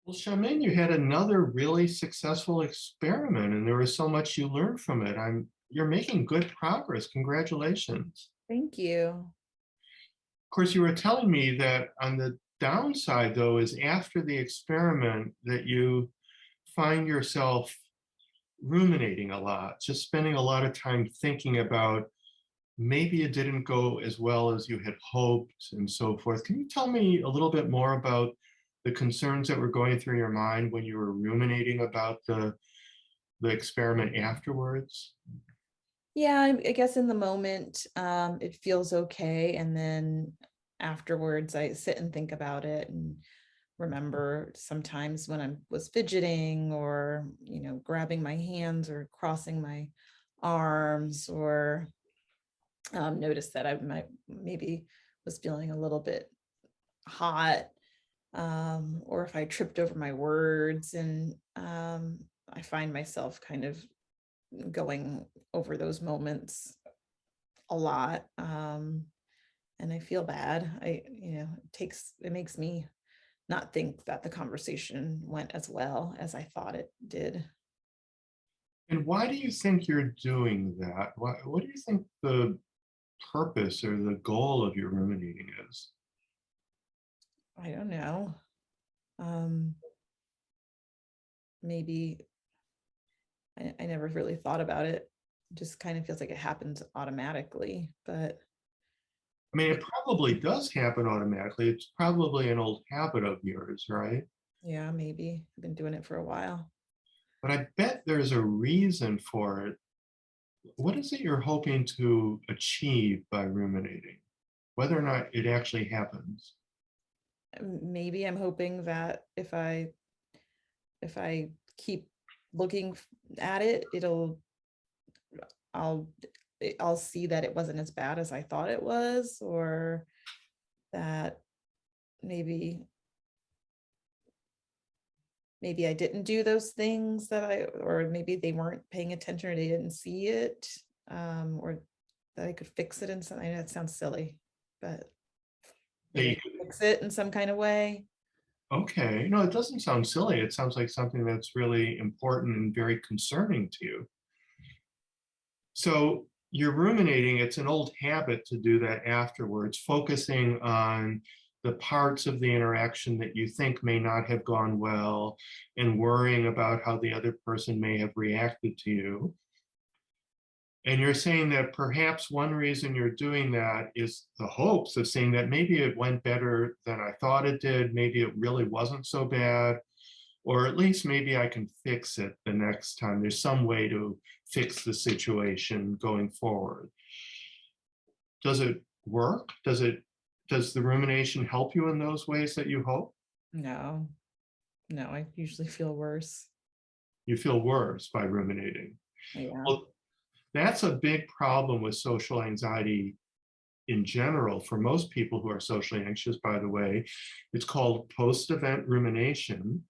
Well, Charmaine, you had another really successful experiment, and there was so much you learned from it. You're making good progress. Congratulations. Thank you. Of course, you were telling me that on the downside, though, is after the experiment that you find yourself ruminating a lot, just spending a lot of time thinking about maybe it didn't go as well as you had hoped and so forth. Can you tell me a little bit more about the concerns that were going through your mind when you were ruminating about the experiment afterwards? Yeah, I guess in the moment, it feels okay. And then afterwards, I sit and think about it and remember sometimes when I was fidgeting or, grabbing my hands or crossing my arms or notice that I might maybe was feeling a little bit hot, or if I tripped over my words and I find myself kind of going over those moments a lot. And I feel bad. It makes me not think that the conversation went as well as I thought it did. And why do you think you're doing that? What do you think the purpose or the goal of your ruminating is? I don't know. Um, Maybe I never really thought about it. It just kind of feels like it happens automatically, but I mean, it probably does happen automatically. It's probably an old habit of yours, right? yeah, maybe I've been doing it for a while. But I bet there's a reason for it. What is it you're hoping to achieve by ruminating, whether or not it actually happens? Maybe I'm hoping that if I keep looking at it, I'll I'll see that it wasn't as bad as I thought it was, or that maybe maybe I didn't do those things or maybe they weren't paying attention or they didn't see it, or that I could fix it in some. I know it sounds silly, but maybe I They, could fix it in some kind of way. okay, no, it doesn't sound silly. It sounds like something that's really important and very concerning to you. So you're ruminating, it's an old habit to do that afterwards, focusing on the parts of the interaction that you think may not have gone well and worrying about how the other person may have reacted to you. And you're saying that perhaps one reason you're doing that is the hopes of saying that maybe it went better than I thought it did, maybe it really wasn't so bad, or at least maybe I can fix it the next time. There's some way to fix the situation going forward. Does it work? Does the rumination help you in those ways that you hope? No, no, I usually feel worse. You feel worse by ruminating. Yeah. Well, that's a big problem with social anxiety in general for most people who are socially anxious, by the way. It's called post-event rumination.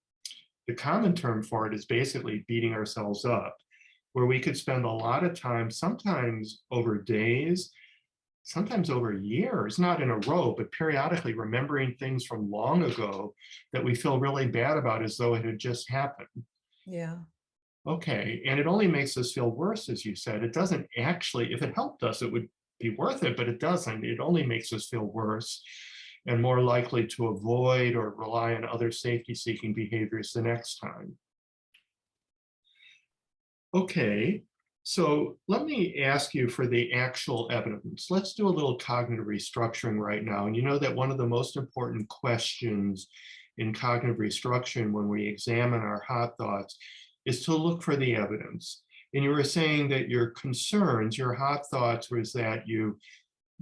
The common term for it is basically beating ourselves up, where we could spend a lot of time, sometimes over days, sometimes over years, not in a row, but periodically remembering things from long ago that we feel really bad about as though it had just happened. Yeah. Okay, and it only makes us feel worse, as you said. It doesn't actually, if it helped us, it would be worth it, but it doesn't. It only makes us feel worse and more likely to avoid or rely on other safety seeking behaviors the next time. Okay, so let me ask you for the actual evidence. Let's do a little cognitive restructuring right now. And you know that one of the most important questions in cognitive restructuring when we examine our hot thoughts is to look for the evidence. And you were saying that your concerns, your hot thoughts was that you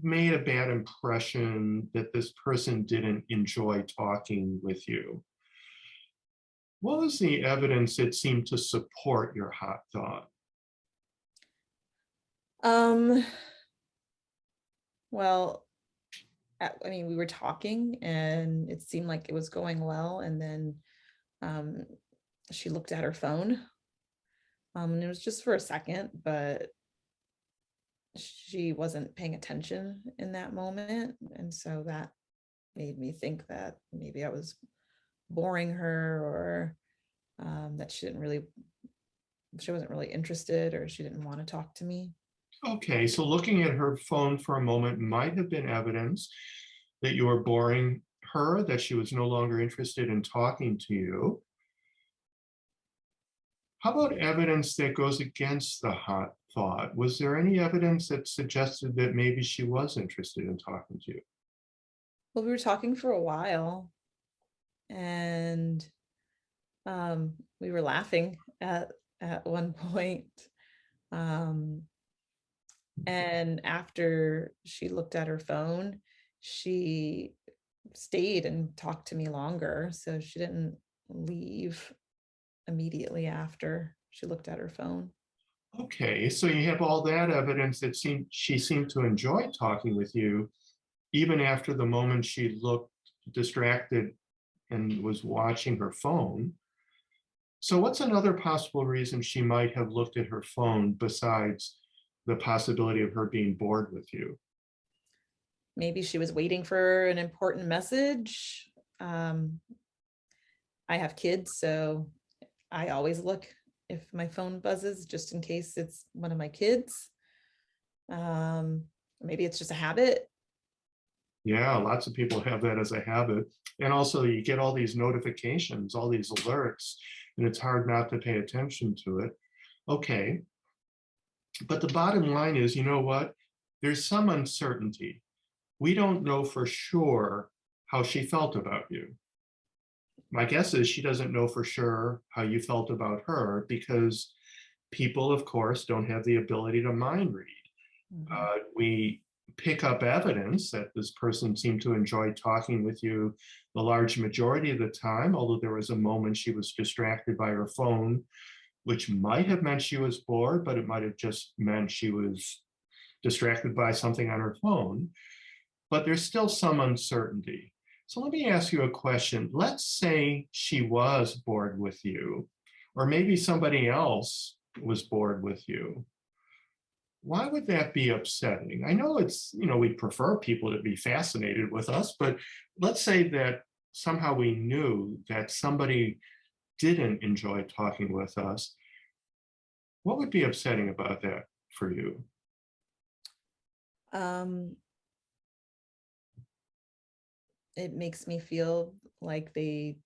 made a bad impression, that this person didn't enjoy talking with you. What was the evidence that seemed to support your hot thought? Um, well, I mean, we were talking and it seemed like it was going well. And then um, she looked at her phone. And it was just for a second, but she wasn't paying attention in that moment. And so that made me think that maybe I was boring her, or that she wasn't really interested, or she didn't want to talk to me. Okay, so looking at her phone for a moment might have been evidence that you were boring her, that she was no longer interested in talking to you. How about evidence that goes against the hot thought? Was there any evidence that suggested that maybe she was interested in talking to you? Well, we were talking for a while, and we were laughing at one point. Um, and after she looked at her phone, she stayed and talked to me longer. So she didn't leave immediately after she looked at her phone. Okay, so you have all that evidence that she seemed to enjoy talking with you, even after the moment she looked distracted and was watching her phone. So what's another possible reason she might have looked at her phone besides the possibility of her being bored with you? Maybe she was waiting for an important message. Um, I have kids, so I always look if my phone buzzes, just in case it's one of my kids. Um, Maybe it's just a habit. Yeah, lots of people have that as a habit. And also you get all these notifications, all these alerts, and it's hard not to pay attention to it. Okay, but the bottom line is, you know what? There's some uncertainty. We don't know for sure how she felt about you. My guess is she doesn't know for sure how you felt about her because people, of course, don't have the ability to mind read. Mhm. We pick up evidence that this person seemed to enjoy talking with you the large majority of the time, although there was a moment she was distracted by her phone, which might have meant she was bored, but it might have just meant she was distracted by something on her phone. But there's still some uncertainty. So let me ask you a question. Let's say she was bored with you, or maybe somebody else was bored with you. Why would that be upsetting? I know we prefer people to be fascinated with us, but let's say that somehow we knew that somebody didn't enjoy talking with us. What would be upsetting about that for you? Um, it makes me feel like they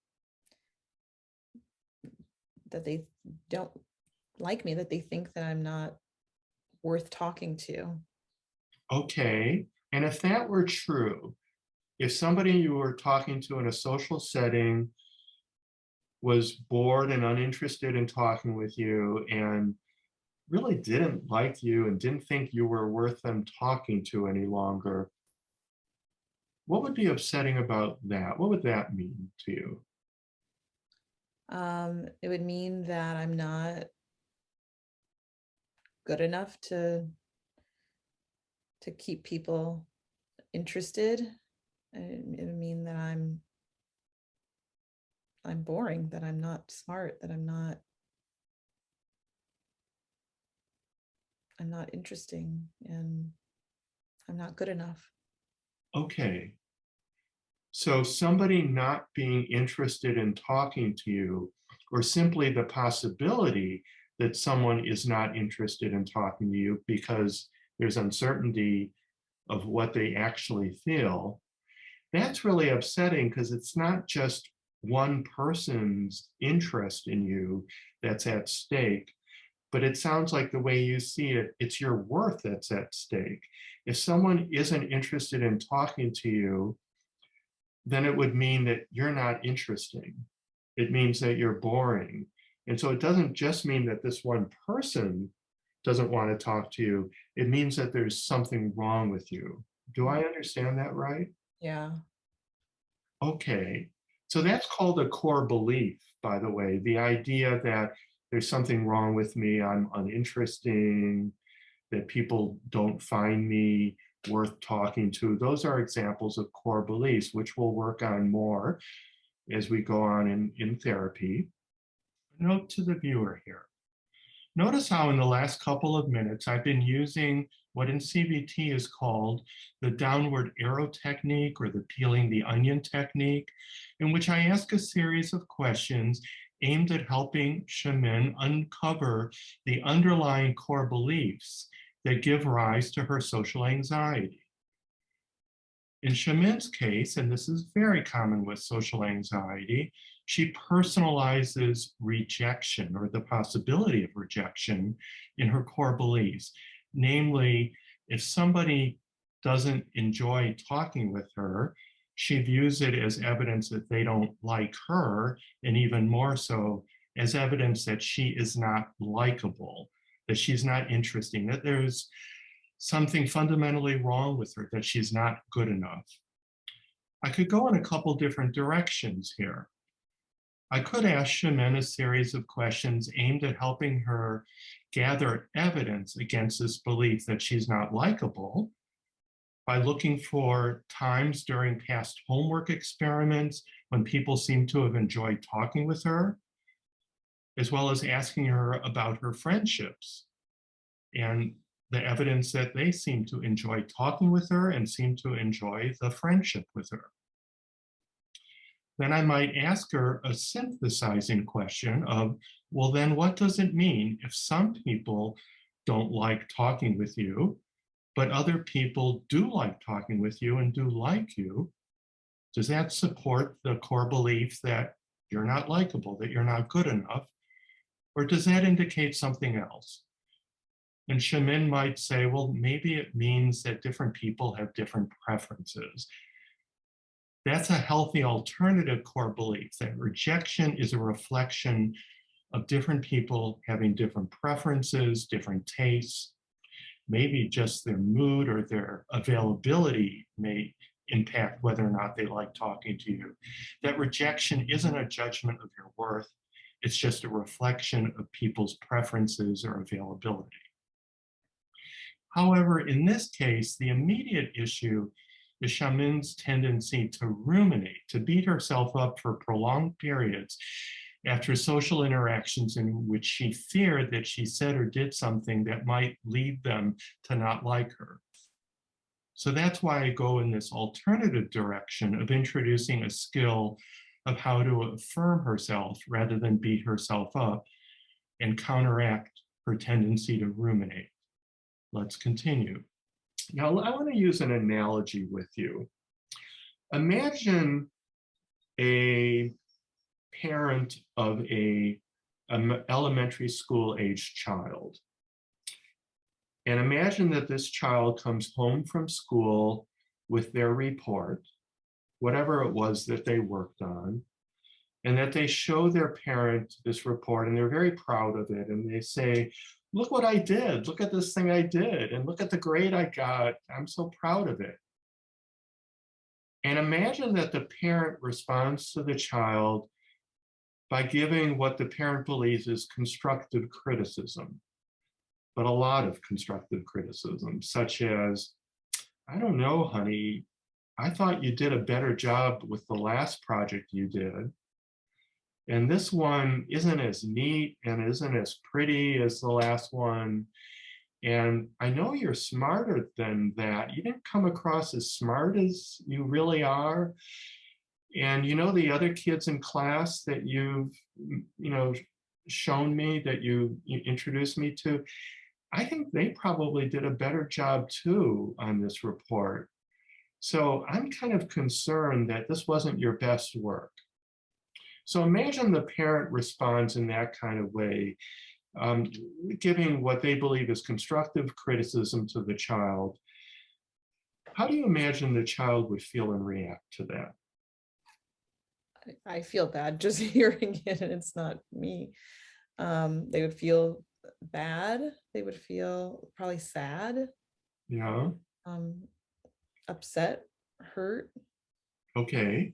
don't like me, that they think that I'm not worth talking to. Okay, and if that were true, if somebody you were talking to in a social setting was bored and uninterested in talking with you and really didn't like you and didn't think you were worth them talking to any longer, what would be upsetting about that? What would that mean to you? It would mean that I'm not good enough to keep people interested. It would mean that I'm boring, that I'm not smart, that I'm not interesting, and I'm not good enough. Okay, so somebody not being interested in talking to you, or simply the possibility that someone is not interested in talking to you because there's uncertainty of what they actually feel, that's really upsetting because it's not just one person's interest in you that's at stake, but it sounds like the way you see it, it's your worth that's at stake. If someone isn't interested in talking to you, then it would mean that you're not interesting. It means that you're boring. And so it doesn't just mean that this one person doesn't want to talk to you. It means that there's something wrong with you. Do I Mm. understand that right? Yeah. Okay. So that's called a core belief, by the way, the idea that there's something wrong with me, I'm uninteresting, that people don't find me worth talking to. Those are examples of core beliefs, which we'll work on more as we go on in therapy. Note to the viewer here. Notice how in the last couple of minutes, I've been using what in CBT is called the downward arrow technique or the peeling the onion technique, in which I ask a series of questions aimed at helping Shamin uncover the underlying core beliefs that give rise to her social anxiety. In Shamin's case, and this is very common with social anxiety, she personalizes rejection or the possibility of rejection in her core beliefs. Namely, if somebody doesn't enjoy talking with her, she views it as evidence that they don't like her, and even more so as evidence that she is not likable, that she's not interesting, that there's something fundamentally wrong with her, that she's not good enough. I could go in a couple different directions here. I could ask Shamin a series of questions aimed at helping her gather evidence against this belief that she's not likable by looking for times during past homework experiments when people seem to have enjoyed talking with her, as well as asking her about her friendships and the evidence that they seem to enjoy talking with her and seem to enjoy the friendship with her. Then I might ask her a synthesizing question of, well, then what does it mean if some people don't like talking with you, but other people do like talking with you and do like you? Does that support the core belief that you're not likable, that you're not good enough? Or does that indicate something else? And Shamin might say, well, maybe it means that different people have different preferences. That's a healthy alternative core belief, that rejection is a reflection of different people having different preferences, different tastes. Maybe just their mood or their availability may impact whether or not they like talking to you. That rejection isn't a judgment of your worth. It's just a reflection of people's preferences or availability. However, in this case, the immediate issue is Shamin's tendency to ruminate, to beat herself up for prolonged periods after social interactions in which she feared that she said or did something that might lead them to not like her. So that's why I go in this alternative direction of introducing a skill of how to affirm herself rather than beat herself up and counteract her tendency to ruminate. Let's continue. Now, I want to use an analogy with you. Imagine a parent of an elementary school age child. And imagine that this child comes home from school with their report, whatever it was that they worked on, and that they show their parent this report and they're very proud of it. And they say, look what I did. Look at this thing I did. And look at the grade I got. I'm so proud of it. And imagine that the parent responds to the child by giving what the parent believes is constructive criticism, but a lot of constructive criticism, such as, I don't know, honey, I thought you did a better job with the last project you did. And this one isn't as neat and isn't as pretty as the last one. And I know you're smarter than that. You didn't come across as smart as you really are. And you know the other kids in class that you've shown me, that you introduced me to, I think they probably did a better job too on this report. So I'm kind of concerned that this wasn't your best work. So imagine the parent responds in that kind of way, giving what they believe is constructive criticism to the child. How do you imagine the child would feel and react to that? I feel bad just hearing it, and it's not me. They would feel bad. They would feel probably sad, Yeah, um, upset, hurt. okay.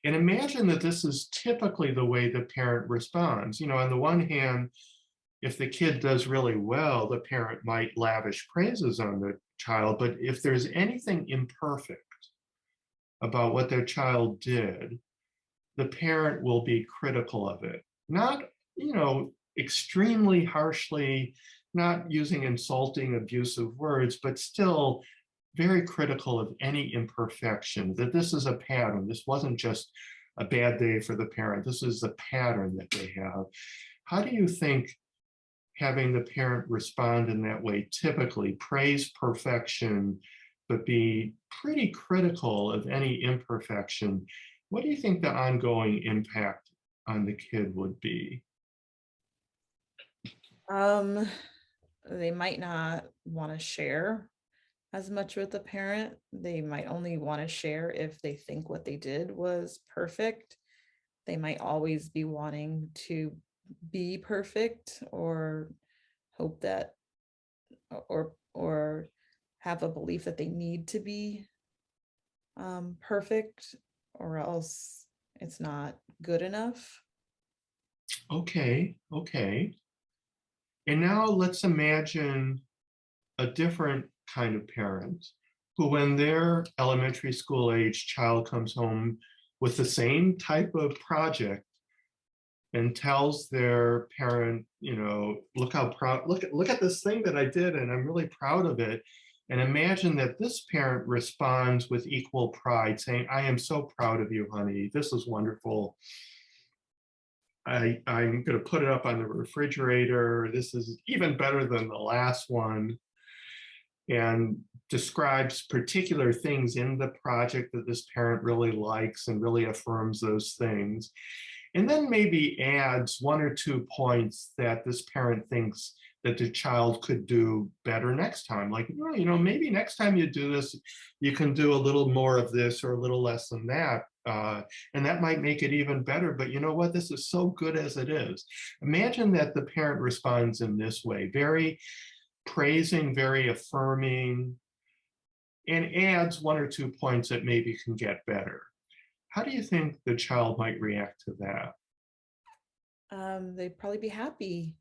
And imagine that this is typically the way the parent responds. On the one hand, if the kid does really well, the parent might lavish praises on the child. But if there's anything imperfect about what their child did, the parent will be critical of it. Not, extremely harshly, not using insulting, abusive words, but still very critical of any imperfection, that this is a pattern. This wasn't just a bad day for the parent. This is a pattern that they have. How do you think having the parent respond in that way typically praise perfection, but be pretty critical of any imperfection? What do you think the ongoing impact on the kid would be? Um, they might not want to share as much with the parent. They might only want to share if they think what they did was perfect. They might always be wanting to be perfect or hope that or have a belief that they need to be perfect or else it's not good enough. Okay, okay. And now let's imagine a different kind of parent who, when their elementary school age child comes home with the same type of project and tells their parent, look how proud, look at this thing that I did, and I'm really proud of it. And imagine that this parent responds with equal pride, saying, I am so proud of you, honey. This is wonderful. I'm going to put it up on the refrigerator. This is even better than the last one. And describes particular things in the project that this parent really likes and really affirms those things. And then maybe adds 1 or 2 points that this parent thinks that the child could do better next time. Like, maybe next time you do this, you can do a little more of this or a little less than that. And that might make it even better. But you know what? This is so good as it is. Imagine that the parent responds in this way, very praising, very affirming, and adds 1 or 2 points that maybe can get better. How do you think the child might react to that? They'd probably be happy.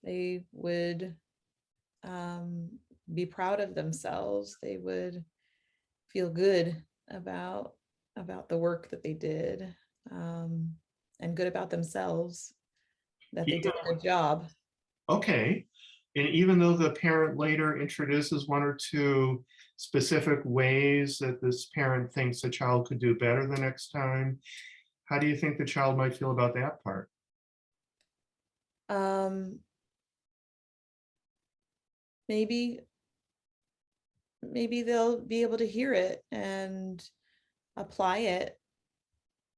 They would be proud of themselves. They would feel good about the work that they did, and good about themselves that they Even, did a good job. okay. And even though the parent later introduces 1 or 2 specific ways that this parent thinks the child could do better the next time, how do you think the child might feel about that part? Um, maybe maybe they'll be able to hear it and apply it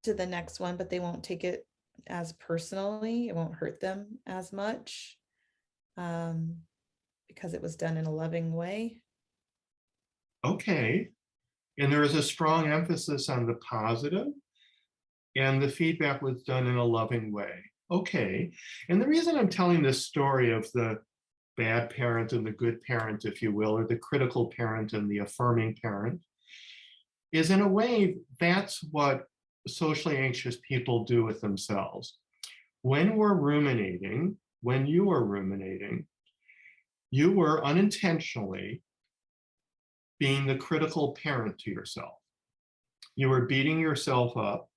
to the next one, but they won't take it as personally. It won't hurt them as much, um, because it was done in a loving way. Okay. And there is a strong emphasis on the positive, and the feedback was done in a loving way. Okay. And the reason I'm telling this story of the bad parent and the good parent, if you will, or the critical parent and the affirming parent, is in a way, that's what socially anxious people do with themselves. When we're ruminating, when you were ruminating, you were unintentionally being the critical parent to yourself. You were beating yourself up.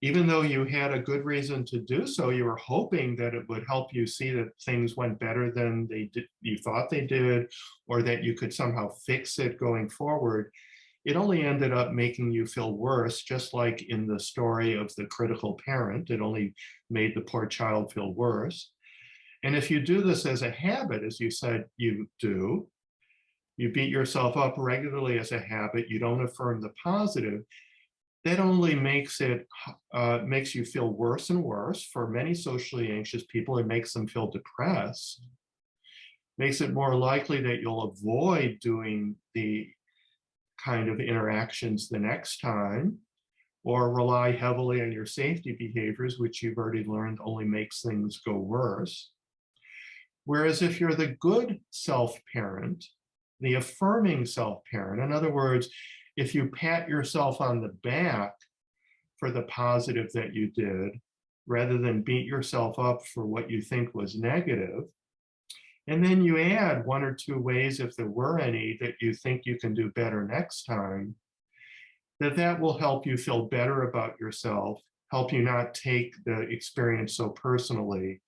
Even though you had a good reason to do so, you were hoping that it would help you see that things went better than you thought they did, or that you could somehow fix it going forward. It only ended up making you feel worse, just like in the story of the critical parent. It only made the poor child feel worse. And if you do this as a habit, as you said you do, you beat yourself up regularly as a habit, you don't affirm the positive, that only makes you feel worse and worse. For many socially anxious people, it makes them feel depressed, makes it more likely that you'll avoid doing the kind of interactions the next time, or rely heavily on your safety behaviors, which you've already learned only makes things go worse. Whereas if you're the good self-parent, the affirming self-parent, in other words, if you pat yourself on the back for the positive that you did, rather than beat yourself up for what you think was negative, and then you add 1 or 2 ways, if there were any, that you think you can do better next time, that will help you feel better about yourself, help you not take the experience so personally,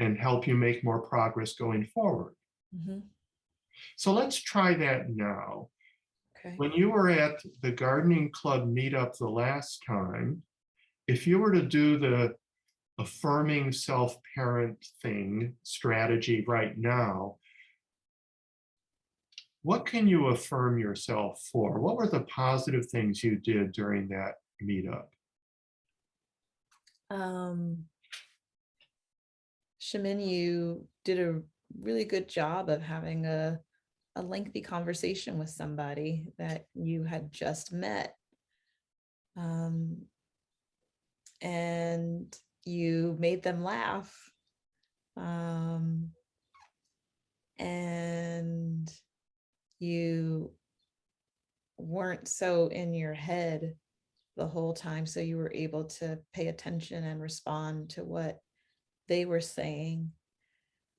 and help you make more progress going forward. Mhm. So let's try that now. Okay. When you were at the gardening club meetup the last time, if you were to do the affirming self-parent thing strategy right now, what can you affirm yourself for? What were the positive things you did during that meetup? Um, Shamin, you did a really good job of having a lengthy conversation with somebody that you had just met. Um, and you made them laugh. Um, and you weren't so in your head the whole time. So you were able to pay attention and respond to what they were saying.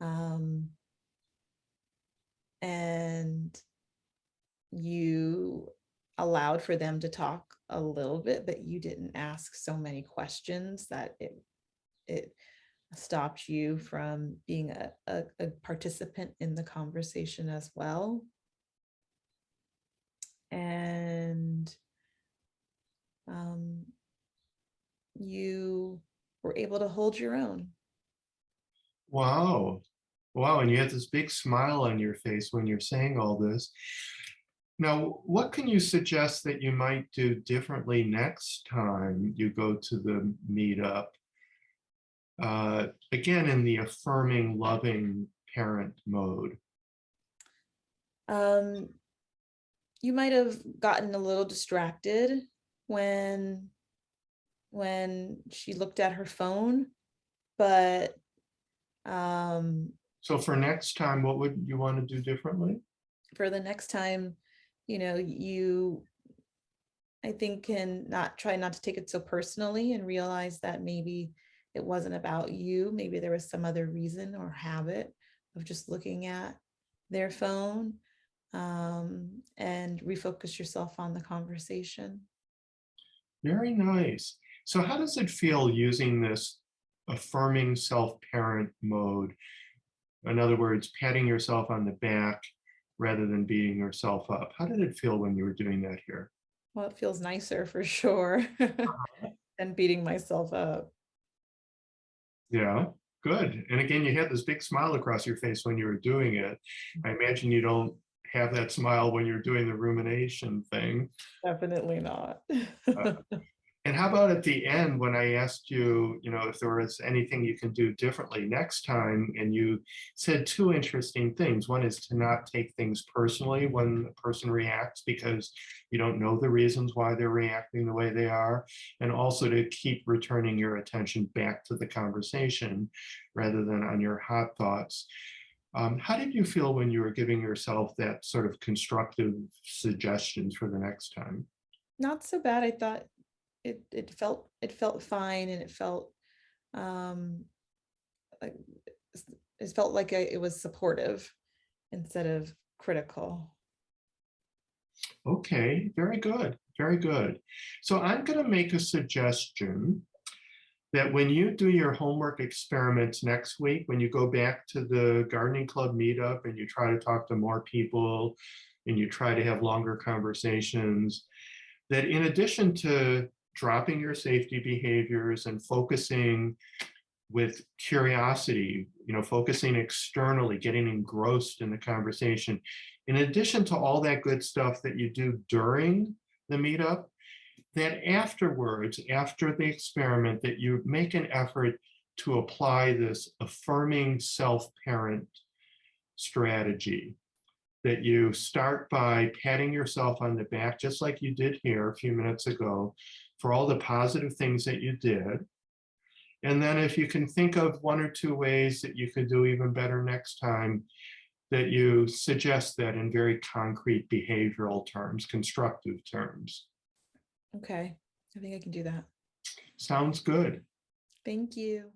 Um, and you allowed for them to talk a little bit, but you didn't ask so many questions that it stopped you from being a participant in the conversation as well. And you were able to hold your own. Wow. Wow. And you had this big smile on your face when you're saying all this. Now, what can you suggest that you might do differently next time you go to the meetup? Again, in the affirming, loving parent mode. Um, you might have gotten a little distracted when she looked at her phone, but So for next time, what would you want to do differently? for the next time, you I think can not try not to take it so personally and realize that maybe it wasn't about you. Maybe there was some other reason or habit of just looking at their phone, and refocus yourself on the conversation. Very nice. So how does it feel using this affirming self-parent mode? In other words, patting yourself on the back rather than beating yourself up. How did it feel when you were doing that here? Well, it feels nicer for sure than beating myself up. Yeah, good. And again, you had this big smile across your face when you were doing it. I imagine you don't have that smile when you're doing the rumination thing. Definitely not. Uh, And how about at the end when I asked you, if there was anything you can do differently next time, and you said two interesting things. One is to not take things personally when a person reacts because you don't know the reasons why they're reacting the way they are, and also to keep returning your attention back to the conversation rather than on your hot thoughts. How did you feel when you were giving yourself that sort of constructive suggestions for the next time? Not so bad. I thought it felt fine, and it felt um like it felt like it was supportive instead of critical. Okay, very good, very good. So I'm going to make a suggestion that when you do your homework experiments next week, when you go back to the gardening club meetup and you try to talk to more people and you try to have longer conversations, that in addition to dropping your safety behaviors and focusing with curiosity, focusing externally, getting engrossed in the conversation, in addition to all that good stuff that you do during the meetup, that afterwards, after the experiment, that you make an effort to apply this affirming self-parent strategy, that you start by patting yourself on the back, just like you did here a few minutes ago, for all the positive things that you did. And then if you can think of one or two ways that you could do even better next time, that you suggest that in very concrete behavioral terms, constructive terms. Okay, I think I can do that. Sounds good. Thank you.